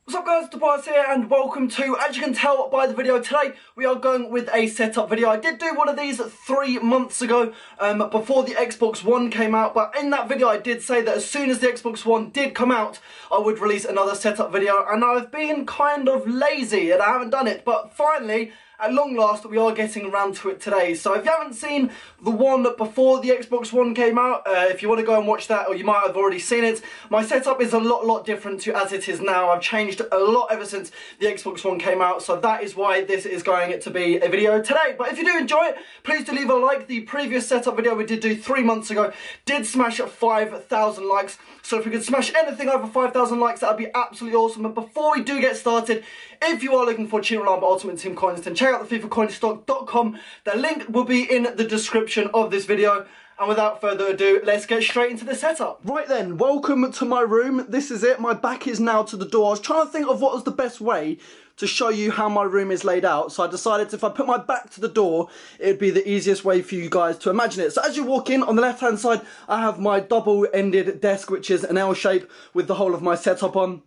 What's up guys, Tobias here and welcome to, as you can tell by the video today, we are going with a setup video. I did do one of these 3 months ago before the Xbox One came out, but in that video I did say that as soon as the Xbox One did come out, I would release another setup video, and I've been kind of lazy and I haven't done it, but finally, at long last, we are getting around to it today. So if you haven't seen the one before the Xbox One came out, if you want to go and watch that, or you might have already seen it, my setup is a lot different to as it is now. I've changed a lot ever since the Xbox One came out, so that is why this is going to be a video today. But if you do enjoy it, please do leave a like. The previous setup video we did do 3 months ago did smash 5,000 likes, so if we could smash anything over 5,000 likes, that would be absolutely awesome. But before we do get started, if you are looking for cheap reliable Ultimate Team coins, then check out the FIFAcoinstock.com. The link will be in the description of this video. And without further ado, let's get straight into the setup. Right then, welcome to my room. This is it. My back is now to the door. I was trying to think of what was the best way to show you how my room is laid out. So I decided if I put my back to the door, it'd be the easiest way for you guys to imagine it. So as you walk in, on the left-hand side, I have my double-ended desk, which is an L shape with the whole of my setup on.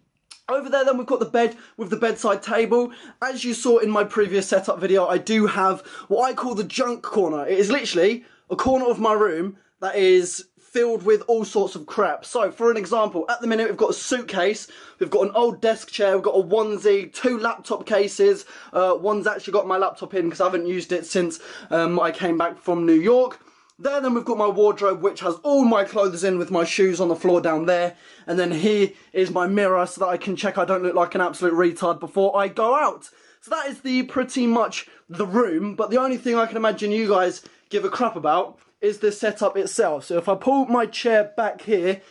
Over there then we've got the bed with the bedside table. As you saw in my previous setup video, I do have what I call the junk corner. It is literally a corner of my room that is filled with all sorts of crap. So for an example, at the minute we've got a suitcase, we've got an old desk chair, we've got a onesie, 2 laptop cases. One's actually got my laptop in because I haven't used it since I came back from New York. There then we've got my wardrobe, which has all my clothes in with my shoes on the floor down there. And then here is my mirror so that I can check I don't look like an absolute retard before I go out. So that is pretty much the room, but the only thing I can imagine you guys give a crap about is the setup itself. So if I pull my chair back here,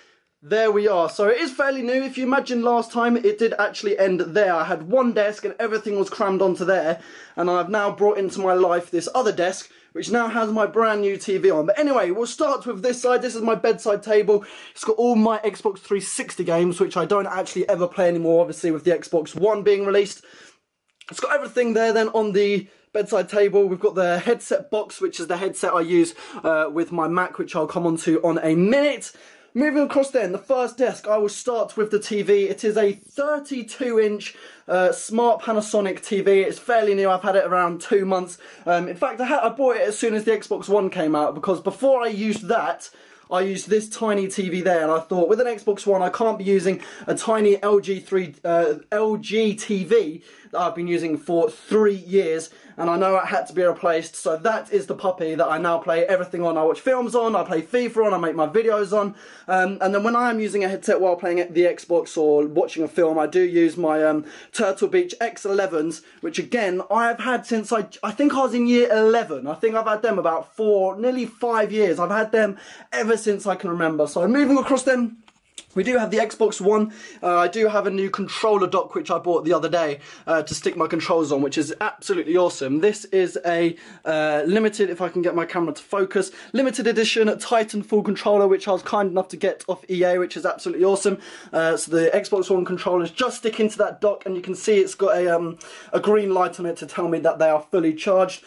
there we are. So it is fairly new. If you imagine last time, it did actually end there. I had one desk and everything was crammed onto there. And I've now brought into my life this other desk, which now has my brand new TV on. But anyway, we'll start with this side. This is my bedside table. It's got all my Xbox 360 games, which I don't actually ever play anymore, obviously, with the Xbox One being released. It's got everything there then on the bedside table. We've got the headset box, which is the headset I use with my Mac, which I'll come on to on a minute. Moving across then, the first desk, I will start with the TV. It is a 32-inch smart Panasonic TV. It's fairly new. I've had it around 2 months. In fact, I bought it as soon as the Xbox One came out, because before I used that, I used this tiny TV there, and I thought with an Xbox One I can't be using a tiny LG TV that I've been using for 3 years, and I know it had to be replaced. So that is the puppy that I now play everything on. I watch films on, I play FIFA on, I make my videos on, and then when I am using a headset while playing the Xbox or watching a film, I do use my Turtle Beach X11s, which again I have had since I think I was in year 11. I think I've had them about nearly 5 years. I've had them ever since I can remember. So moving across them, we do have the Xbox One. I do have a new controller dock which I bought the other day to stick my controls on, which is absolutely awesome. This is a limited, if I can get my camera to focus, limited edition Titanfall controller, which I was kind enough to get off EA, which is absolutely awesome. So the Xbox One controllers just stick into that dock, and you can see it's got a green light on it to tell me that they are fully charged.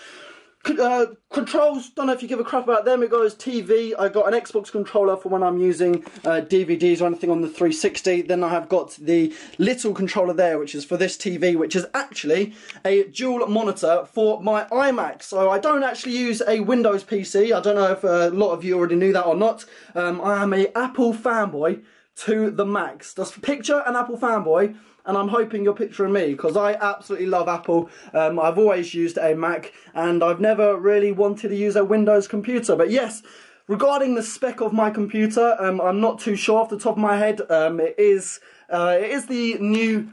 Controls, don't know if you give a crap about them. It goes TV. I got an Xbox controller for when I'm using DVDs or anything on the 360. Then I have got the little controller there, which is for this TV, which is actually a dual monitor for my iMac. So I don't actually use a Windows PC. I don't know if a lot of you already knew that or not. I am a Apple fanboy to the max. Just picture an Apple fanboy, and I'm hoping you're picturing me, because I absolutely love Apple. I've always used a Mac, and I've never really wanted to use a Windows computer. But yes, regarding the spec of my computer, I'm not too sure off the top of my head. It is the new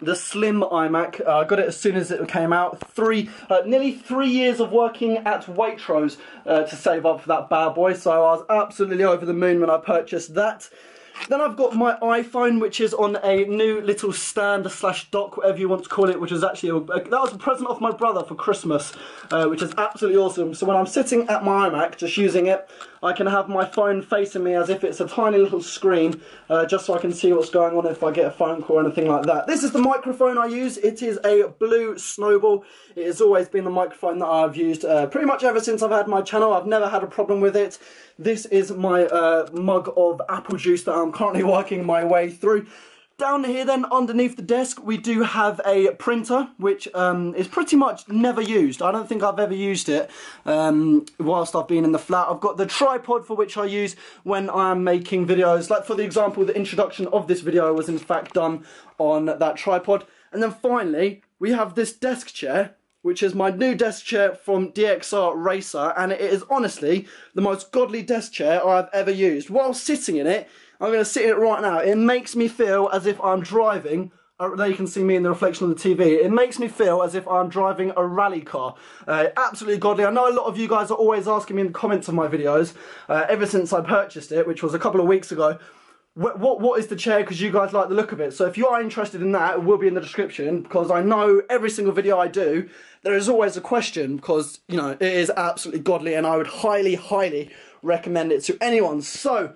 the slim iMac. I got it as soon as it came out. Nearly 3 years of working at Waitrose to save up for that bad boy, so I was absolutely over the moon when I purchased that. Then I've got my iPhone, which is on a new little stand / dock, whatever you want to call it, which is actually that was a present off my brother for Christmas, which is absolutely awesome. So when I'm sitting at my iMac, just using it, I can have my phone facing me as if it's a tiny little screen, just so I can see what's going on if I get a phone call or anything like that. This is the microphone I use. It is a Blue Snowball. It has always been the microphone that I've used pretty much ever since I've had my channel. I've never had a problem with it. This is my mug of apple juice that I'm currently working my way through. Down here then, underneath the desk, we do have a printer, which is pretty much never used. I don't think I've ever used it whilst I've been in the flat. I've got the tripod for which I use when I'm making videos. Like for the example, the introduction of this video was in fact done on that tripod. And then finally, we have this desk chair, which is my new desk chair from DXR Racer, and it is honestly the most godly desk chair I've ever used. While sitting in it, I'm going to sit in it right now. It makes me feel as if I'm driving, there you can see me in the reflection on the TV, it makes me feel as if I'm driving a rally car. Absolutely godly. I know a lot of you guys are always asking me in the comments of my videos, ever since I purchased it, which was a couple of weeks ago, what is the chair, because you guys like the look of it. So if you are interested in that, it will be in the description, because I know every single video I do, there is always a question, because, you know, it is absolutely godly, and I would highly, highly recommend it to anyone. So,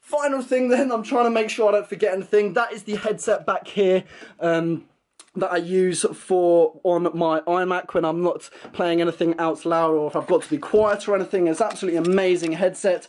final thing then, I'm trying to make sure I don't forget anything. That is the headset back here that I use on my iMac when I'm not playing anything out loud, or if I've got to be quiet or anything. It's absolutely amazing headset.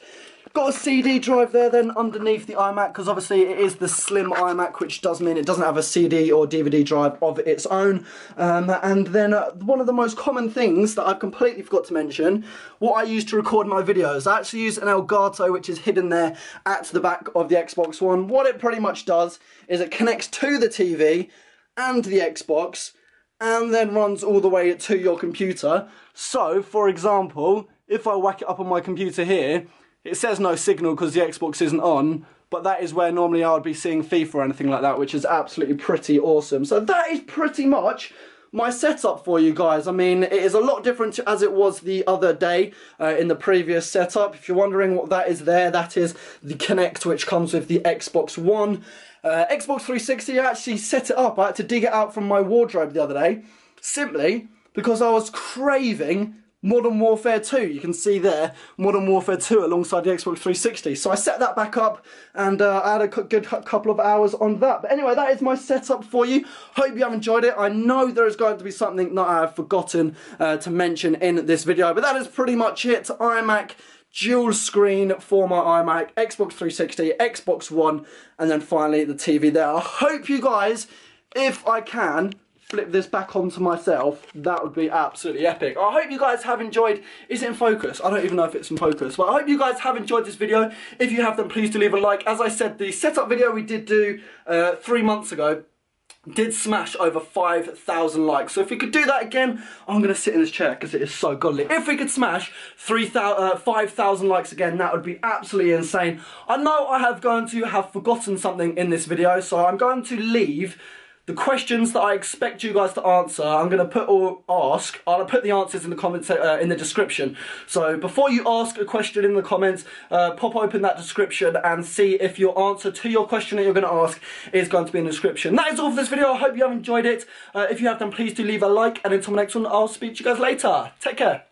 Got a CD drive there then underneath the iMac, because obviously it is the slim iMac, which does mean it doesn't have a CD or DVD drive of its own. And then one of the most common things that I completely forgot to mention, what I use to record my videos. I actually use an Elgato, which is hidden there at the back of the Xbox One. What it pretty much does is it connects to the TV and the Xbox, and then runs all the way to your computer. So, for example, if I whack it up on my computer here, it says no signal because the Xbox isn't on, but that is where normally I would be seeing FIFA or anything like that, which is absolutely pretty awesome. So that is pretty much my setup for you guys. I mean, it is a lot different to as it was the other day in the previous setup. If you're wondering what that is there, that is the Kinect, which comes with the Xbox One. Xbox 360, I actually set it up. I had to dig it out from my wardrobe the other day, simply because I was craving Modern Warfare 2, you can see there, Modern Warfare 2 alongside the Xbox 360. So I set that back up, and I had a good couple of hours on that. But anyway, that is my setup for you. Hope you have enjoyed it. I know there is going to be something that I have forgotten to mention in this video, but that is pretty much it. iMac, dual screen for my iMac, Xbox 360, Xbox One, and then finally the TV there. I hope you guys, if I can, flip this back onto myself, that would be absolutely epic. I hope you guys have enjoyed. Is it in focus? I don't even know if it's in focus, but I hope you guys have enjoyed this video. If you have, then please do leave a like. As I said, the setup video we did do 3 months ago did smash over 5,000 likes. So if we could do that again, I'm going to sit in this chair because it is so godly. If we could smash 5,000 likes again, that would be absolutely insane. I know I have going to have forgotten something in this video, so I'm going to leave the questions that I expect you guys to answer. I'm going to put I'll put the answers in the comments in the description. So before you ask a question in the comments, pop open that description and see if your answer to your question that you're going to ask is going to be in the description. That is all for this video. I hope you have enjoyed it. If you have, then please do leave a like, and until the next one, I'll speak to you guys later. Take care.